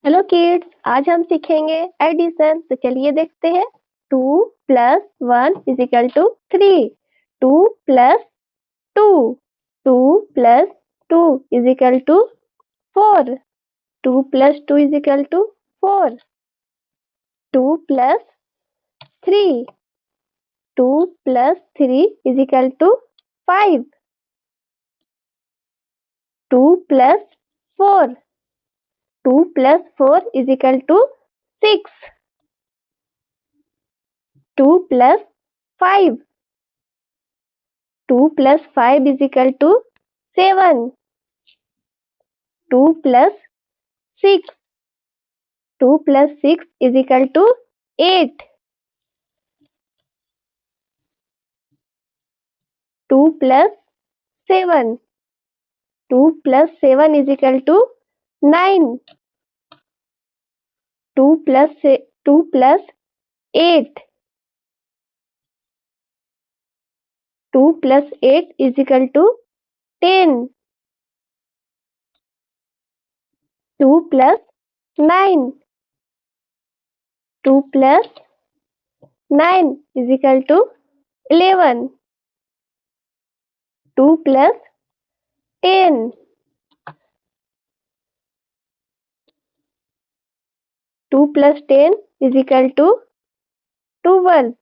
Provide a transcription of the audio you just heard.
Hello kids, आज हम सीखेंगे एडिशन। तो चलिए देखते हैं। 2+1 = 3। 2+2, 2+2 = 4। 2+2 = 4। 2+3, 2+3 = 5। 2+4, 2+4 = 6। 2+5, 2+5 = 7। 2+6, 2+6 = 8। 2+7, 2+7 = 9। 2+8, 2+8 = 10। 2+9, 2+9 = 11। 2+10, 2+10 = 12।